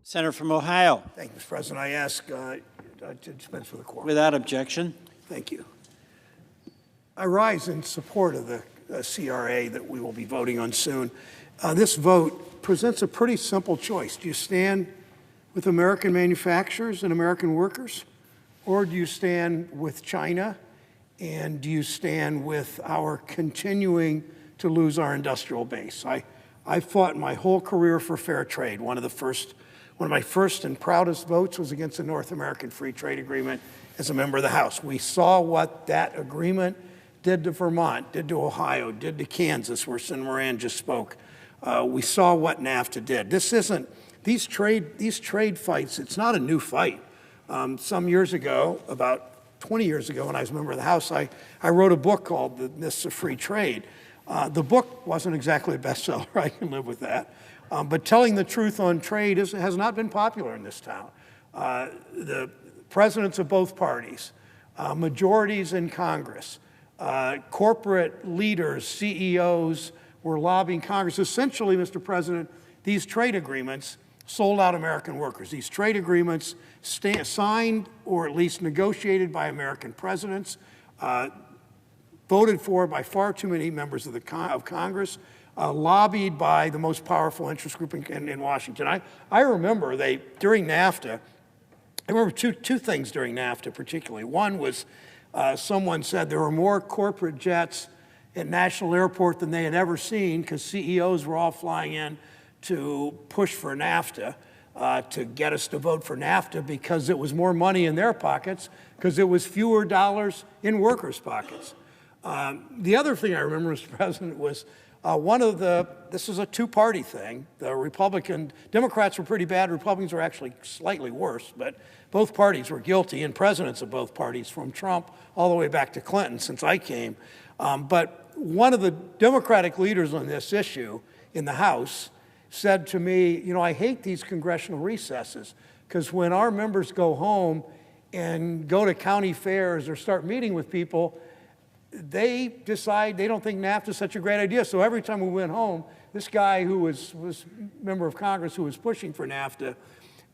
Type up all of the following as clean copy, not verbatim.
Senator from Ohio. Thank you, Mr. President. I ask to dispense with the quorum. Without objection. Thank you. I rise in support of the CRA that we will be voting on soon. This vote presents a pretty simple choice. Do you stand with American manufacturers and American workers? Or do you stand with China? And do you stand with our continuing to lose our industrial base? I fought my whole career for fair trade. One of my first and proudest votes was against the North American Free Trade Agreement as a member of the House. We saw what that agreement did to Vermont, did to Ohio, did to Kansas, where Senator Moran just spoke. We saw what NAFTA did. These trade fights, it's not a new fight. Some years ago, about 20 years ago when I was a member of the House, I wrote a book called The Myths of Free Trade. The book wasn't exactly a bestseller, I can live with that. But telling the truth on trade has not been popular in this town. The presidents of both parties, majorities in Congress, corporate leaders, CEOs were lobbying Congress. Essentially, Mr. President, these trade agreements sold out American workers. These trade agreements signed or at least negotiated by American presidents, voted for by far too many members of Congress, lobbied by the most powerful interest group in Washington. I remember during NAFTA, I remember two things during NAFTA particularly. One was someone said there were more corporate jets at National Airport than they had ever seen because CEOs were all flying in to push for NAFTA, to get us to vote for NAFTA because it was more money in their pockets because it was fewer dollars in workers' pockets. The other thing I remember, Mr. President, was this is a two-party thing. The Democrats were pretty bad, Republicans were actually slightly worse, but both parties were guilty, and presidents of both parties, from Trump all the way back to Clinton since I came. But one of the Democratic leaders on this issue in the House said to me, I hate these congressional recesses, because when our members go home and go to county fairs or start meeting with people, they decide they don't think NAFTA is such a great idea. So every time we went home, this guy who was a member of Congress who was pushing for NAFTA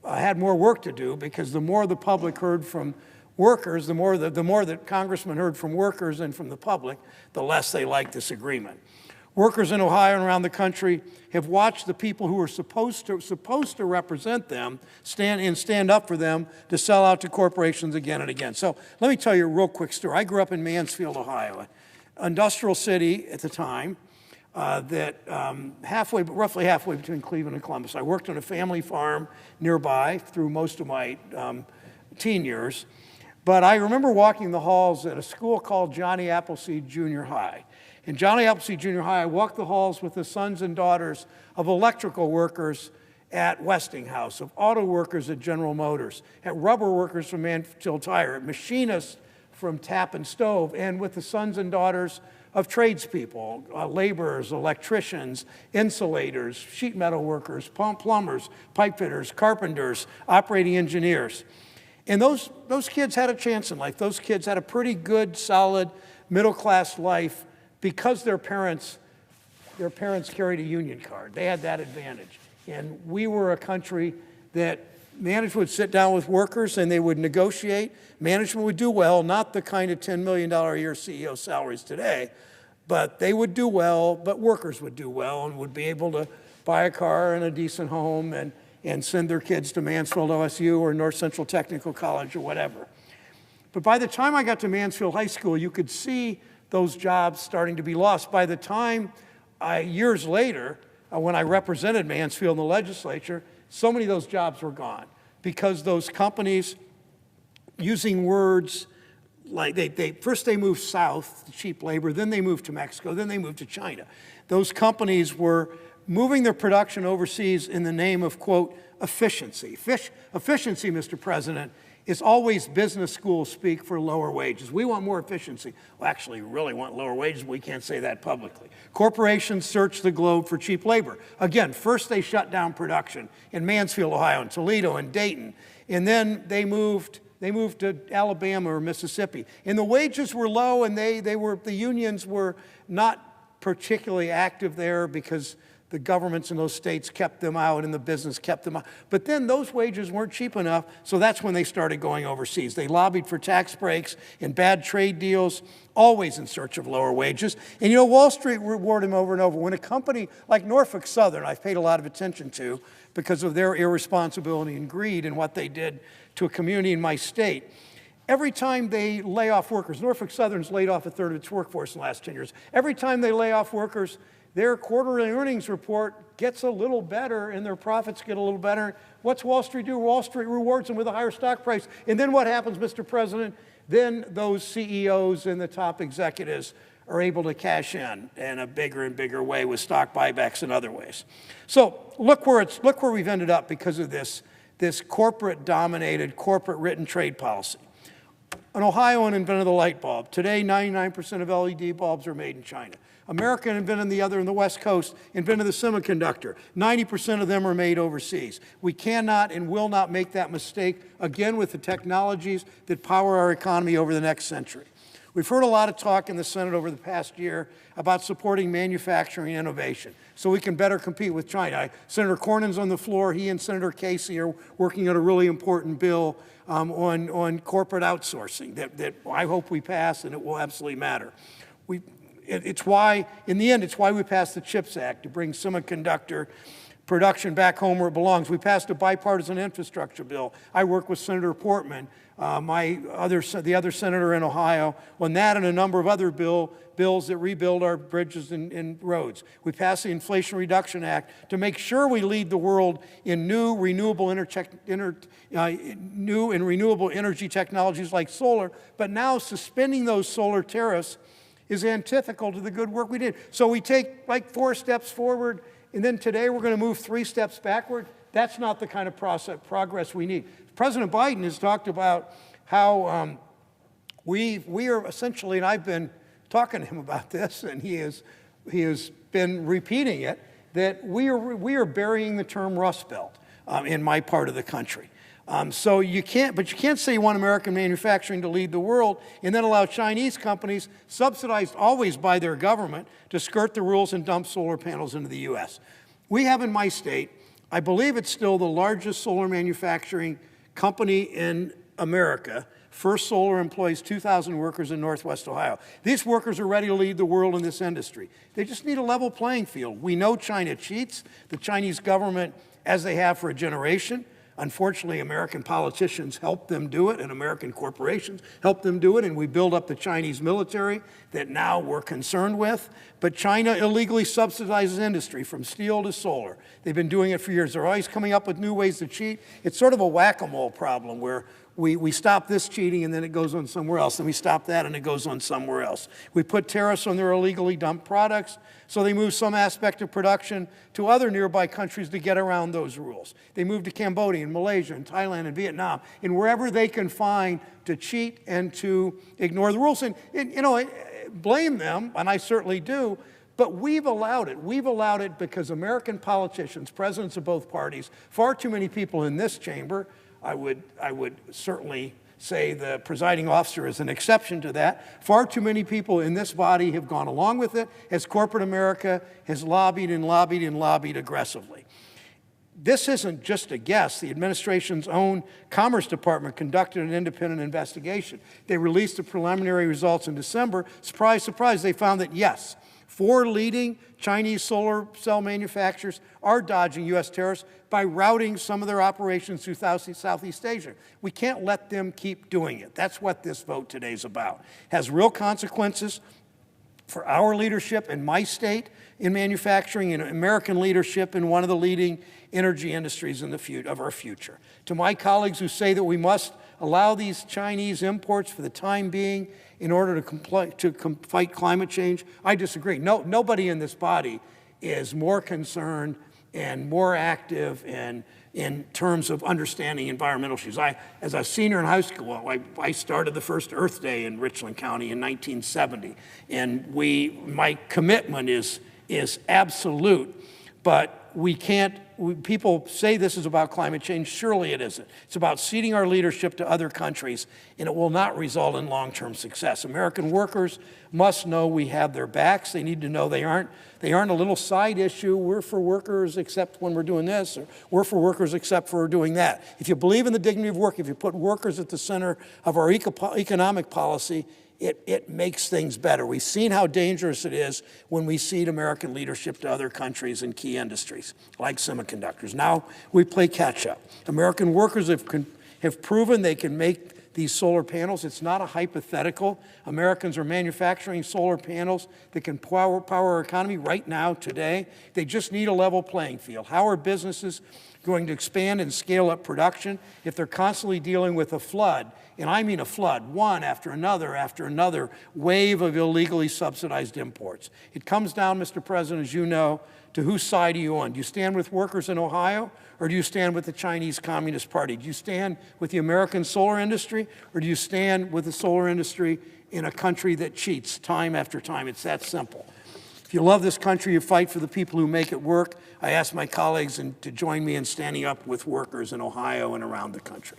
had more work to do, because the more the public heard from workers, the more that congressmen heard from workers and from the public, the less they liked this agreement. Workers in Ohio and around the country have watched the people who are supposed to represent them stand up for them to sell out to corporations again and again. So let me tell you a real quick story. I grew up in Mansfield, Ohio, an industrial city at the time, roughly halfway between Cleveland and Columbus. I worked on a family farm nearby through most of my teen years. But I remember walking the halls at a school called Johnny Appleseed Junior High. In Johnny Appleseed Junior High, I walked the halls with the sons and daughters of electrical workers at Westinghouse, of auto workers at General Motors, at rubber workers from Mansfield Tire, at machinists from Tap and Stove, and with the sons and daughters of tradespeople, laborers, electricians, insulators, sheet metal workers, plumbers, pipe fitters, carpenters, operating engineers. And those kids had a chance in life. Those kids had a pretty good, solid, middle-class life because their parents carried a union card. They had that advantage. And we were a country that management would sit down with workers and they would negotiate. Management would do well, not the kind of $10 million a year CEO salaries today, but they would do well, but workers would do well and would be able to buy a car and a decent home and send their kids to Mansfield OSU or North Central Technical College or whatever. But by the time I got to Mansfield High School, you could see those jobs starting to be lost. By the time, years later, when I represented Mansfield in the legislature, so many of those jobs were gone because those companies, using words like first they moved south to cheap labor, then they moved to Mexico, then they moved to China. Those companies were moving their production overseas in the name of, quote, efficiency. Efficiency, Mr. President, is always business school speak for lower wages. We want more efficiency. Well, actually, we really want lower wages, but we can't say that publicly. Corporations search the globe for cheap labor. Again, first they shut down production in Mansfield, Ohio, and Toledo, and Dayton, and then they moved to Alabama or Mississippi. And the wages were low, and the unions were not particularly active there because the governments in those states kept them out and the business kept them out. But then those wages weren't cheap enough, so that's when they started going overseas. They lobbied for tax breaks and bad trade deals, always in search of lower wages. And Wall Street rewarded them over and over. When a company like Norfolk Southern, I've paid a lot of attention to because of their irresponsibility and greed and what they did to a community in my state. Every time they lay off workers, Norfolk Southern's laid off a third of its workforce in the last 10 years. Every time they lay off workers, their quarterly earnings report gets a little better and their profits get a little better. What's Wall Street do? Wall Street rewards them with a higher stock price. And then what happens, Mr. President? Then those CEOs and the top executives are able to cash in a bigger and bigger way with stock buybacks and other ways. So look where we've ended up because of this corporate-dominated, corporate-written trade policy. An Ohioan invented the light bulb. Today, 99% of LED bulbs are made in China. American invented the other in the West Coast, invented the semiconductor. 90% of them are made overseas. We cannot and will not make that mistake again with the technologies that power our economy over the next century. We've heard a lot of talk in the Senate over the past year about supporting manufacturing innovation so we can better compete with China. Senator Cornyn's on the floor. He and Senator Casey are working on a really important bill on corporate outsourcing that I hope we pass, and it will absolutely matter. It's why, in the end, it's why we passed the CHIPS Act to bring semiconductor production back home where it belongs. We passed a bipartisan infrastructure bill. I work with Senator Portman, the other senator in Ohio, on that and a number of other bills that rebuild our bridges and roads. We passed the Inflation Reduction Act to make sure we lead the world in new and renewable energy technologies like solar, but now suspending those solar tariffs is antithetical to the good work we did. So we take like 4 steps forward, and then today we're going to move 3 steps backward. That's not the kind of progress we need. President Biden has talked about how we are essentially, and I've been talking to him about this, and he has been repeating it, that we are burying the term Rust Belt in my part of the country. So you can't say you want American manufacturing to lead the world and then allow Chinese companies, subsidized always by their government, to skirt the rules and dump solar panels into the U.S. We have in my state, I believe it's still the largest solar manufacturing company in America. First Solar employs 2,000 workers in Northwest Ohio. These workers are ready to lead the world in this industry. They just need a level playing field. We know China cheats. The Chinese government, as they have for a generation. Unfortunately, American politicians help them do it, and American corporations help them do it, and we build up the Chinese military that now we're concerned with. But China illegally subsidizes industry from steel to solar. They've been doing it for years. They're always coming up with new ways to cheat. It's sort of a whack-a-mole problem where we stop this cheating and then it goes on somewhere else, and we stop that and it goes on somewhere else. We put tariffs on their illegally dumped products, so they move some aspect of production to other nearby countries to get around those rules. They move to Cambodia and Malaysia and Thailand and Vietnam, and wherever they can find to cheat and to ignore the rules. And blame them, and I certainly do, but we've allowed it. We've allowed it because American politicians, presidents of both parties, far too many people in this chamber, I would certainly say the presiding officer is an exception to that. Far too many people in this body have gone along with it as corporate America has lobbied and lobbied and lobbied aggressively. This isn't just a guess. The administration's own Commerce Department conducted an independent investigation. They released the preliminary results in December. Surprise, surprise, they found that yes, 4 leading Chinese solar cell manufacturers are dodging U.S. tariffs by routing some of their operations through Southeast Asia. We can't let them keep doing it. That's what this vote today is about. It has real consequences for our leadership in my state in manufacturing and American leadership in one of the leading energy industries of our future. To my colleagues who say that we must allow these Chinese imports for the time being in order to fight climate change, I disagree. Nobody in this body is more concerned and more active in terms of understanding environmental issues. As a senior in high school, I started the first Earth Day in Richland County in 1970, and my commitment is absolute. But people say this is about climate change. Surely it isn't. It's about ceding our leadership to other countries, and it will not result in long-term success. American workers must know we have their backs. They need to know they aren't a little side issue. We're for workers except when we're doing this, or we're for workers except for doing that. If you believe in the dignity of work, if you put workers at the center of our economic policy, it makes things better. We've seen how dangerous it is when we cede American leadership to other countries in key industries, like semiconductors. Now we play catch-up. American workers have proven they can make these solar panels. It's not a hypothetical. Americans are manufacturing solar panels that can power our economy right now, today. They just need a level playing field. How are businesses going to expand and scale up production if they're constantly dealing with a flood? And I mean a flood, one after another wave of illegally subsidized imports. It comes down, Mr. President, as you know, to whose side are you on? Do you stand with workers in Ohio, or do you stand with the Chinese Communist Party? Do you stand with the American solar industry, or do you stand with the solar industry in a country that cheats time after time? It's that simple. If you love this country, you fight for the people who make it work. I ask my colleagues to join me in standing up with workers in Ohio and around the country.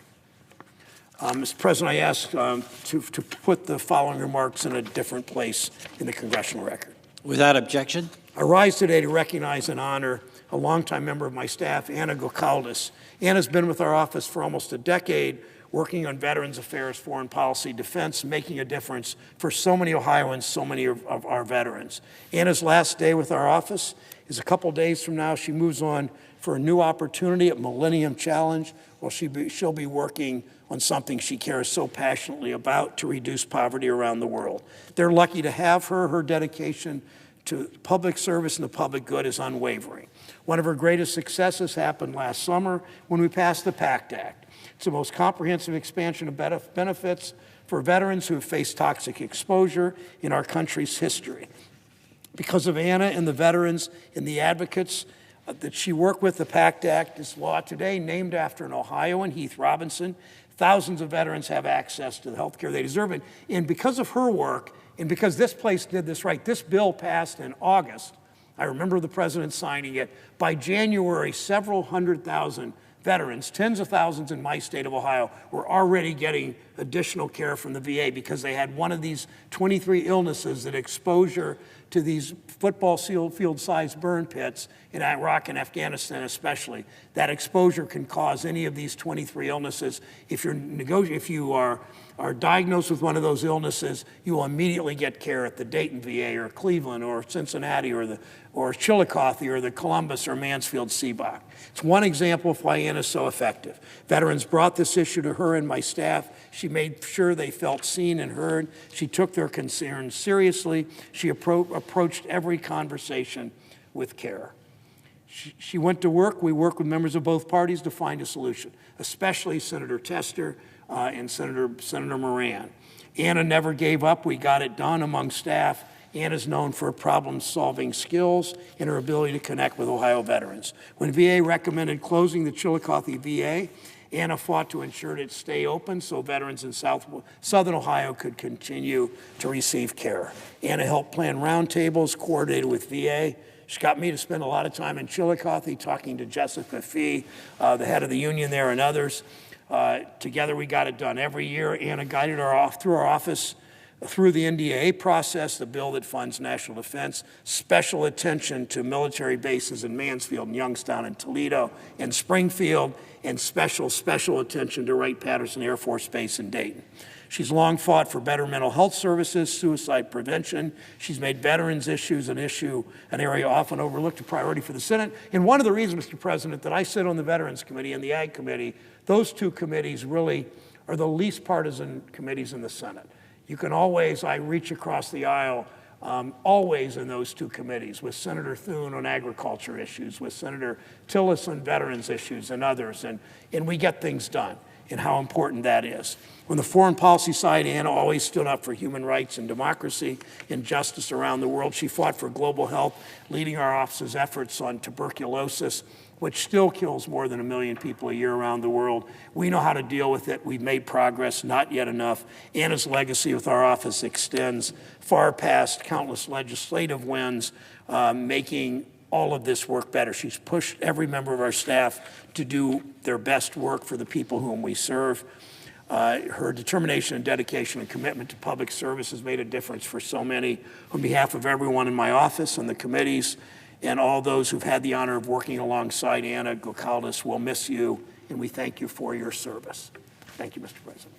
Mr. President, I ask to put the following remarks in a different place in the congressional record. Without objection. I rise today to recognize and honor a longtime member of my staff, Anna Gocaldis. Anna's been with our office for almost a decade, working on veterans affairs, foreign policy, defense, making a difference for so many Ohioans, so many of our veterans. Anna's last day with our office is a couple days from now. She moves on for a new opportunity at Millennium Challenge. Well, she'll be working on something she cares so passionately about, to reduce poverty around the world. They're lucky to have her. Her dedication to public service and the public good is unwavering. One of her greatest successes happened last summer when we passed the PACT Act. It's the most comprehensive expansion of benefits for veterans who have faced toxic exposure in our country's history. Because of Anna and the veterans and the advocates that she worked with, the PACT Act is law today, named after an Ohioan, Heath Robinson. Thousands of veterans have access to the health care they deserve. And because of her work, and because this place did this right, this bill passed in August. I remember the president signing it. By January, several 100,000 veterans, tens of thousands in my state of Ohio, were already getting additional care from the VA because they had one of these 23 illnesses that exposure to these football field-sized burn pits in Iraq and Afghanistan especially. That exposure can cause any of these 23 illnesses. If you are diagnosed with one of those illnesses, you will immediately get care at the Dayton VA or Cleveland or Cincinnati or Chillicothe or the Columbus or Mansfield CBOC. It's one example of why Anna is so effective. Veterans brought this issue to her and my staff. She made sure they felt seen and heard. She took their concerns seriously. She approached every conversation with care. She went to work. We worked with members of both parties to find a solution, especially Senator Tester and Senator Moran. Anna never gave up. We got it done among staff. Anna's known for her problem-solving skills and her ability to connect with Ohio veterans. When VA recommended closing the Chillicothe VA, Anna fought to ensure it stay open so veterans in southern Ohio could continue to receive care. Anna helped plan roundtables coordinated with VA. She got me to spend a lot of time in Chillicothe talking to Jessica Fee, the head of the union there, and others. Together we got it done. Every year, Anna guided through our office through the NDAA process, the bill that funds national defense, special attention to military bases in Mansfield and Youngstown and Toledo and Springfield, and special attention to Wright-Patterson Air Force Base in Dayton. She's long fought for better mental health services, suicide prevention. She's made veterans issues an area often overlooked, a priority for the Senate. And one of the reasons, Mr. President, that I sit on the Veterans Committee and the Ag Committee, those two committees really are the least partisan committees in the Senate. You can always, I reach across the aisle, always in those two committees, with Senator Thune on agriculture issues, with Senator Tillis on veterans issues and others, and we get things done, and how important that is. On the foreign policy side, Anna always stood up for human rights and democracy and justice around the world. She fought for global health, leading our office's efforts on tuberculosis, which still kills more than 1 million people a year around the world. We know how to deal with it. We've made progress, not yet enough. Anna's legacy with our office extends far past countless legislative wins, making all of this work better. She's pushed every member of our staff to do their best work for the people whom we serve. Her determination and dedication and commitment to public service has made a difference for so many. On behalf of everyone in my office and the committees and all those who've had the honor of working alongside Anna Gocaldis, we'll miss you, and we thank you for your service. Thank you, Mr. President.